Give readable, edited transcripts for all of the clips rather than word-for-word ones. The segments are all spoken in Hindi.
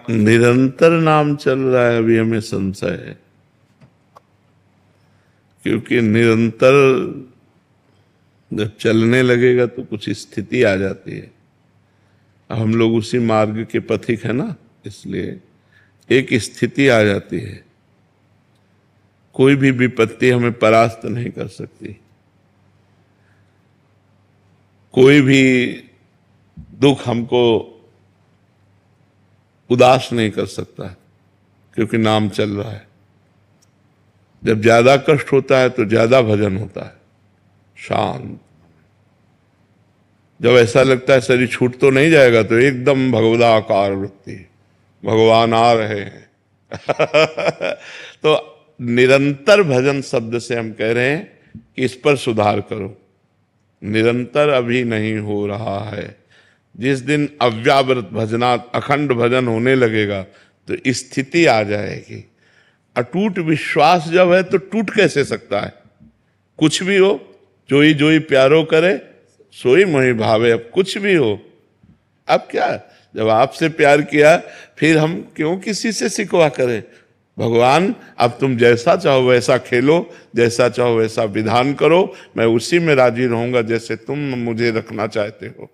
निरंतर नाम चल रहा है अभी हमें संशय है, क्योंकि निरंतर जब चलने लगेगा तो कुछ स्थिति आ जाती है। हम लोग उसी मार्ग के पथिक है ना, इसलिए एक स्थिति आ जाती है। कोई भी विपत्ति हमें परास्त नहीं कर सकती, कोई भी दुख हमको उदास नहीं कर सकता, क्योंकि नाम चल रहा है। जब ज्यादा कष्ट होता है तो ज्यादा भजन होता है, शांत। जब ऐसा लगता है शरीर छूट तो नहीं जाएगा, तो एकदम भगवदाकार वृत्ति, भगवान आ रहे हैं। तो निरंतर भजन शब्द से हम कह रहे हैं कि इस पर सुधार करो। निरंतर अभी नहीं हो रहा है। जिस दिन अव्यावृत भजनात् अखंड भजन होने लगेगा तो स्थिति आ जाएगी। अटूट विश्वास जब है तो टूट कैसे सकता है? कुछ भी हो, जोई जोई प्यारो करे सोई मोहि भावे। अब कुछ भी हो, अब क्या, जब आपसे प्यार किया फिर हम क्यों किसी से शिकवा करें? भगवान अब तुम जैसा चाहो वैसा खेलो, जैसा चाहो वैसा विधान करो, मैं उसी में राजी रहूंगा जैसे तुम मुझे रखना चाहते हो।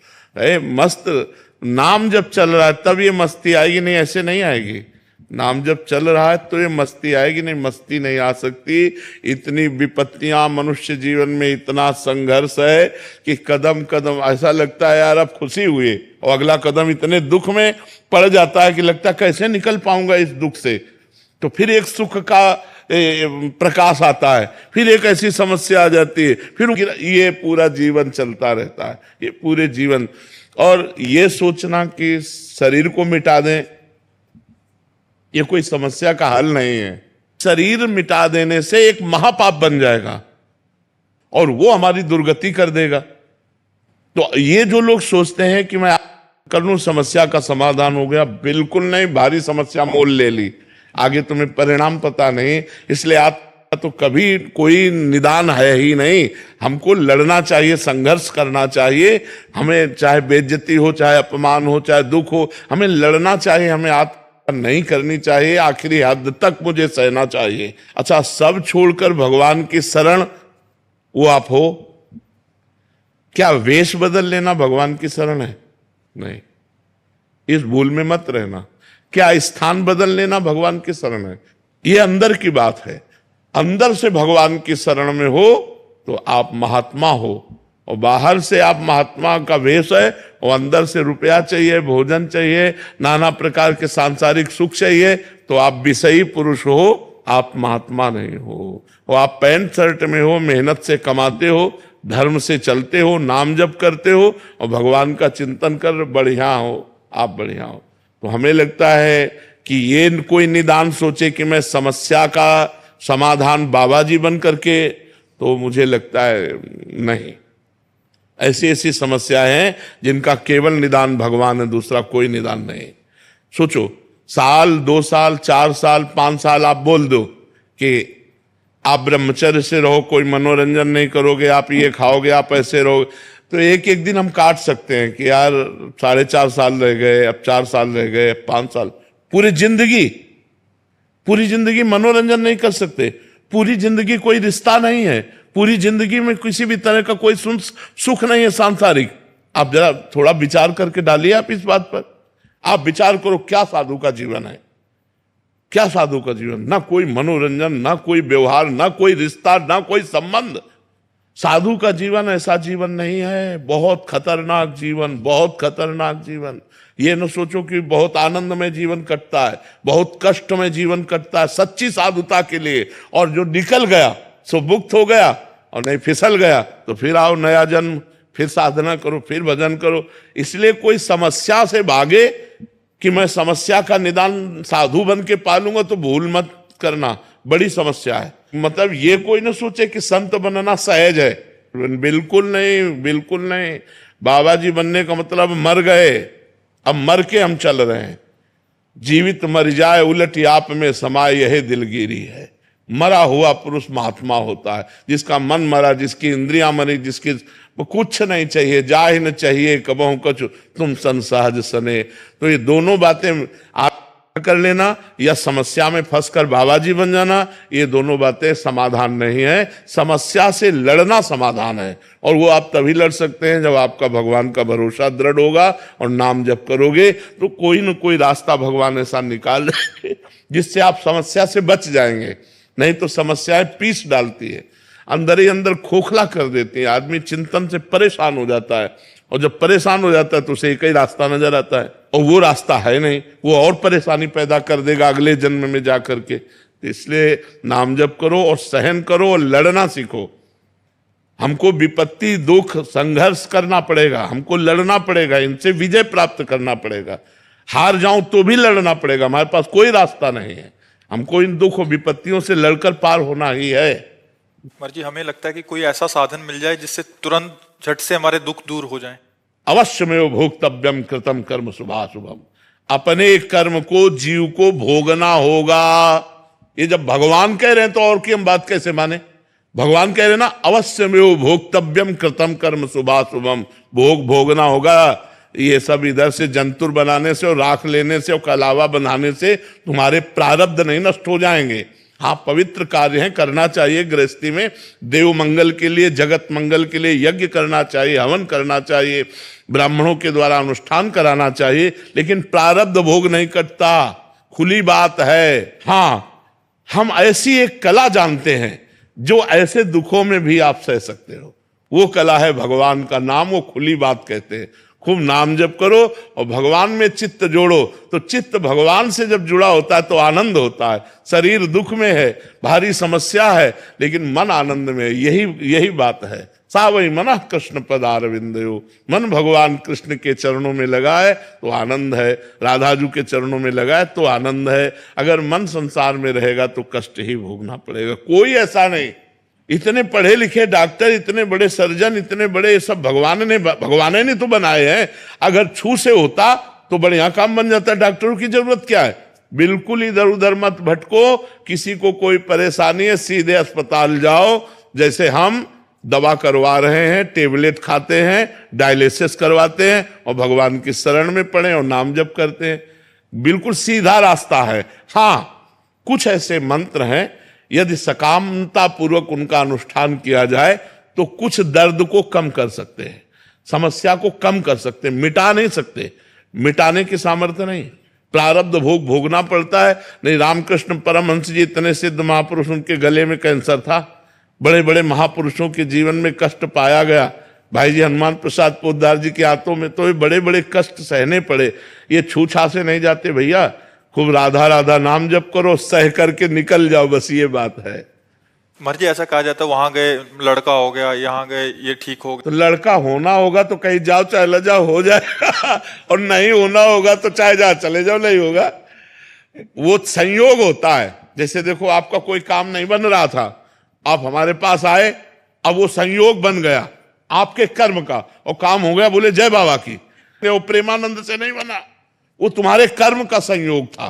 मस्त नाम जब चल रहा है तब ये मस्ती आएगी, नहीं ऐसे नहीं आएगी। नाम जब चल रहा है तो ये मस्ती आएगी, नहीं मस्ती नहीं आ सकती। इतनी विपत्तियां मनुष्य जीवन में, इतना संघर्ष है कि कदम कदम ऐसा लगता है यार अब खुशी हुई, और अगला कदम इतने दुख में पड़ जाता है कि लगता है कैसे निकल पाऊंगा इस दुख से। तो फिर एक सुख का प्रकाश आता है, फिर एक ऐसी समस्या आ जाती है, फिर ये पूरा जीवन चलता रहता है, ये पूरे जीवन। और ये सोचना कि शरीर को मिटा दें, ये कोई समस्या का हल नहीं है। शरीर मिटा देने से एक महापाप बन जाएगा और वो हमारी दुर्गति कर देगा। तो ये जो लोग सोचते हैं कि मैं कर लूं समस्या का समाधान हो गया, बिल्कुल नहीं। भारी समस्या मोल ले ली, आगे तुम्हें परिणाम पता नहीं, इसलिए आप तो कभी कोई निदान है ही नहीं। हमको लड़ना चाहिए, संघर्ष करना चाहिए। हमें चाहे बेइज्जती हो, चाहे अपमान हो, चाहे दुख हो, हमें लड़ना चाहिए, हमें आत्महत्या नहीं करनी चाहिए, आखिरी हद तक मुझे सहना चाहिए। अच्छा, सब छोड़कर भगवान की शरण वो आप हो। क्या वेश बदल लेना भगवान की शरण है? नहीं, इस भूल में मत रहना। क्या स्थान बदल लेना भगवान की शरण है? ये अंदर की बात है। अंदर से भगवान की शरण में हो तो आप महात्मा हो, और बाहर से आप महात्मा का वेश है, और अंदर से रुपया चाहिए, भोजन चाहिए, नाना प्रकार के सांसारिक सुख चाहिए, तो आप विषयी पुरुष हो, आप महात्मा नहीं हो। और आप पैंट शर्ट में हो, मेहनत से कमाते हो, धर्म से चलते हो, नाम जप करते हो और भगवान का चिंतन कर बढ़िया हो, आप बढ़िया हो। तो हमें लगता है कि ये कोई निदान सोचे कि मैं समस्या का समाधान बाबा जी बन करके, तो मुझे लगता है नहीं। ऐसी ऐसी समस्या है जिनका केवल निदान भगवान है, दूसरा कोई निदान नहीं। सोचो, साल 2 साल 4 साल 5 साल आप बोल दो कि आप ब्रह्मचर्य से रहो, कोई मनोरंजन नहीं करोगे, आप ये खाओगे, आप ऐसे रहोगे, तो एक एक दिन हम काट सकते हैं कि यार 4.5 साल रह गए, अब 4 साल रह गए, 5 साल। पूरी जिंदगी मनोरंजन नहीं कर सकते। पूरी जिंदगी कोई रिश्ता नहीं है, पूरी जिंदगी में किसी भी तरह का कोई सुख नहीं है सांसारिक। आप जरा थोड़ा विचार करके डालिए आप इस बात पर। आप विचार करो, क्या साधु का जीवन है? क्या साधु का जीवन? ना कोई मनोरंजन, ना कोई व्यवहार, ना कोई रिश्ता, ना कोई संबंध। साधु का जीवन ऐसा जीवन नहीं है। बहुत खतरनाक जीवन, बहुत खतरनाक जीवन। ये न सोचो कि बहुत आनंद में जीवन कटता है, बहुत कष्ट में जीवन कटता है सच्ची साधुता के लिए। और जो निकल गया सो मुक्त हो गया, और नहीं फिसल गया तो फिर आओ नया जन्म, फिर साधना करो, फिर भजन करो। इसलिए कोई समस्या से भागे कि मैं समस्या का निदान साधु बन के पालूंगा, तो भूल मत करना, बड़ी समस्या है। मतलब ये कोई ना सोचे कि संत बनना सहज है, बिल्कुल नहीं, बिल्कुल नहीं। बाबा जी बनने का मतलब मर गए, अब मर के हम चल रहे हैं। जीवित मर जाए उलट आप में समाये यही दिलगिरी है। मरा हुआ पुरुष महात्मा होता है, जिसका मन मरा, जिसकी इंद्रियां मरी, जिसकी कुछ नहीं चाहिए, जाहि न चाहिए कबहु कछु तुम सन सहज सने। तो ये दोनों बातें आप कर लेना या समस्या में फंसकर बाबा जी बन जाना, ये दोनों बातें समाधान नहीं है। समस्या से लड़ना समाधान है, और वो आप तभी लड़ सकते हैं जब आपका भगवान का भरोसा दृढ़ होगा और नाम जप करोगे तो कोई न कोई रास्ता भगवान ऐसा निकाल देंगे जिससे आप समस्या से बच जाएंगे। नहीं तो समस्याएं पीस डालती है, अंदर ही अंदर खोखला कर देती है, आदमी चिंतन से परेशान हो जाता है, और जब परेशान हो जाता है तो उसे एक ही रास्ता नजर आता है, और वो रास्ता है नहीं, वो और परेशानी पैदा कर देगा अगले जन्म में जा करके। तो इसलिए नाम जप करो और सहन करो और लड़ना सीखो। हमको विपत्ति, दुख, संघर्ष करना पड़ेगा, हमको लड़ना पड़ेगा, इनसे विजय प्राप्त करना पड़ेगा। हार जाऊं तो भी लड़ना पड़ेगा, हमारे पास कोई रास्ता नहीं है, हमको इन दुख और विपत्तियों से लड़कर पार होना ही है। कुमार जी, हमें लगता है कि कोई ऐसा साधन मिल जाए जिससे तुरंत झट से हमारे दुख दूर हो जाएं। अवश्यमेव भोक्तव्यम कृतम कर्म शुभाशुभम, अपने कर्म को जीव को भोगना होगा। ये जब भगवान कह रहे हैं तो और की हम बात कैसे माने? भगवान कह रहे हैं ना, अवश्यमेव भोक्तव्यम कृतम कर्म शुभाशुभम, भोगना होगा। ये सब इधर से जंतुर बनाने से और राख लेने से और कलावा बनाने से तुम्हारे प्रारब्ध नहीं नष्ट हो जाएंगे। हाँ, पवित्र कार्य है, करना चाहिए गृहस्थी में, देव मंगल के लिए, जगत मंगल के लिए यज्ञ करना चाहिए, हवन करना चाहिए, ब्राह्मणों के द्वारा अनुष्ठान कराना चाहिए, लेकिन प्रारब्ध भोग नहीं कटता, खुली बात है। हाँ, हम ऐसी एक कला जानते हैं जो ऐसे दुखों में भी आप सह सकते हो, वो कला है भगवान का नाम, वो खुली बात कहते हैं। खूब नाम जप करो और भगवान में चित्त जोड़ो, तो चित्त भगवान से जब जुड़ा होता है तो आनंद होता है। शरीर दुख में है, भारी समस्या है, लेकिन मन आनंद में है। यही बात है। सा वही मन कृष्ण पदारविंदयो, मन भगवान कृष्ण के चरणों में लगा है तो आनंद है, राधाजू के चरणों में लगा है तो आनंद है। अगर मन संसार में रहेगा तो कष्ट ही भोगना पड़ेगा। कोई ऐसा नहीं, इतने पढ़े लिखे डॉक्टर, इतने बड़े सर्जन, इतने बड़े, ये सब भगवान ने तो बनाए हैं। अगर छू से होता तो बढ़िया काम बन जाता। डॉक्टरों की जरूरत क्या है? बिल्कुल इधर उधर मत भटको, किसी को कोई परेशानी है सीधे अस्पताल जाओ। जैसे हम दवा करवा रहे हैं, टेबलेट खाते हैं, डायलिसिस करवाते हैं और भगवान की शरण में पड़े और नाम जप करते हैं, बिल्कुल सीधा रास्ता है। हाँ, कुछ ऐसे मंत्र हैं, यदि सकामता पूर्वक उनका अनुष्ठान किया जाए तो कुछ दर्द को कम कर सकते हैं, समस्या को कम कर सकते हैं, मिटा नहीं सकते, मिटाने की सामर्थ्य नहीं। प्रारब्ध भोग भोगना पड़ता है। नहीं, रामकृष्ण परमहंस जी इतने सिद्ध महापुरुष, उनके गले में कैंसर था। बड़े बड़े महापुरुषों के जीवन में कष्ट पाया गया। भाई जी हनुमान प्रसाद पोद्दार जी के हाथों में तो ये बड़े बड़े कष्ट सहने पड़े। ये छूछा से नहीं जाते भैया। खूब राधा राधा नाम जप करो, सह करके निकल जाओ, बस ये बात है। मर्जी ऐसा कहा जाता है, वहां गए लड़का हो गया, यहाँ गए ये ठीक हो गया। तो लड़का होना होगा तो कहीं जाओ, चाहे ल जाओ, हो जाएगा और नहीं होना होगा तो चाहे जा चले जाओ, नहीं होगा। वो संयोग होता है। जैसे देखो, आपका कोई काम नहीं बन रहा था, आप हमारे पास आए, अब वो संयोग बन गया आपके कर्म का और काम हो गया। बोले जय बाबा की। वो प्रेमानंद से नहीं बना, वो तुम्हारे कर्म का संयोग था,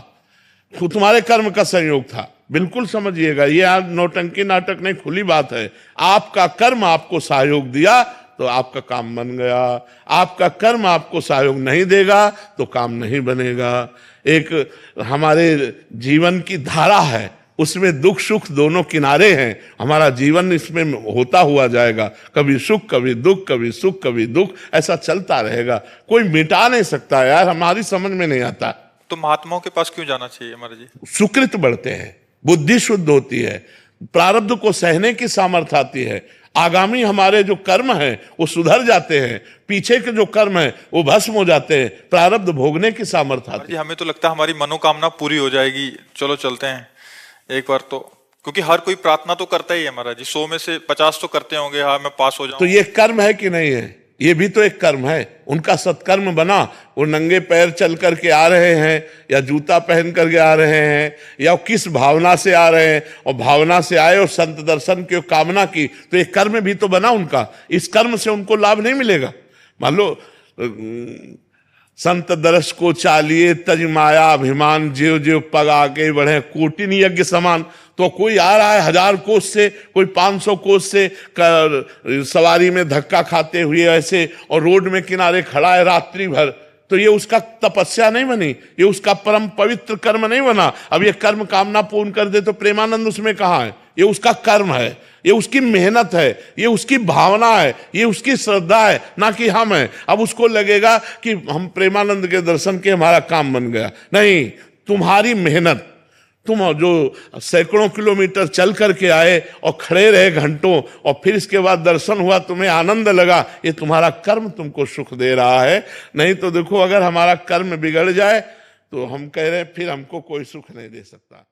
वो तुम्हारे कर्म का संयोग था। बिल्कुल समझिएगा, ये आज नौटंकी नाटक नहीं, खुली बात है। आपका कर्म आपको सहयोग दिया तो आपका काम बन गया, आपका कर्म आपको सहयोग नहीं देगा तो काम नहीं बनेगा। एक हमारे जीवन की धारा है, उसमें दुख सुख दोनों किनारे हैं। हमारा जीवन इसमें होता हुआ जाएगा, कभी सुख कभी दुख, कभी सुख कभी दुख, ऐसा चलता रहेगा। कोई मिटा नहीं सकता यार, हमारी समझ में नहीं आता। तो महात्माओं के पास क्यों जाना चाहिए महाराज जी? सुकृत बढ़ते हैं, बुद्धि शुद्ध होती है, प्रारब्ध को सहने की सामर्थ्य आती है, आगामी हमारे जो कर्म हैं वो सुधर जाते हैं, पीछे के जो कर्म हैं वो भस्म हो जाते हैं, प्रारब्ध भोगने की सामर्थ्य आती है। हमें तो लगता है हमारी मनोकामना पूरी हो जाएगी, चलो चलते हैं एक बार तो, क्योंकि हर कोई प्रार्थना तो करता ही है महाराज जी। 100 में से 50 तो करते होंगे, हाँ मैं पास हो जाऊं। तो ये कर्म है कि नहीं है? ये भी तो एक कर्म है। उनका सत्कर्म बना, वो नंगे पैर चल करके आ रहे हैं या जूता पहन करके आ रहे हैं या किस भावना से आ रहे हैं, और भावना से आए और संत दर्शन की कामना की, तो एक कर्म भी तो बना उनका। इस कर्म से उनको लाभ नहीं मिलेगा। मान लो संत दर्श को चालिए तज माया अभिमान, जीव जीव पग आगे बढ़े कोटिन यज्ञ समान। तो कोई आ रहा है 1000 कोस से, कोई 500 कोस से सवारी में धक्का खाते हुए ऐसे, और रोड में किनारे खड़ा है रात्रि भर, तो ये उसका तपस्या नहीं बनी, ये उसका परम पवित्र कर्म नहीं बना। अब ये कर्म कामना पूर्ण कर दे तो प्रेमानंद उसमें कहाँ है? ये उसका कर्म है, ये उसकी मेहनत है, ये उसकी भावना है, ये उसकी श्रद्धा है, ना कि हम है। अब उसको लगेगा कि हम प्रेमानंद के दर्शन के हमारा काम बन गया। नहीं, तुम्हारी मेहनत, तुम जो सैकड़ों किलोमीटर चल करके आए और खड़े रहे घंटों, और फिर इसके बाद दर्शन हुआ, तुम्हें आनंद लगा, ये तुम्हारा कर्म तुमको सुख दे रहा है। नहीं तो देखो, अगर हमारा कर्म बिगड़ जाए तो हम कह रहे हैं फिर हमको कोई सुख नहीं दे सकता।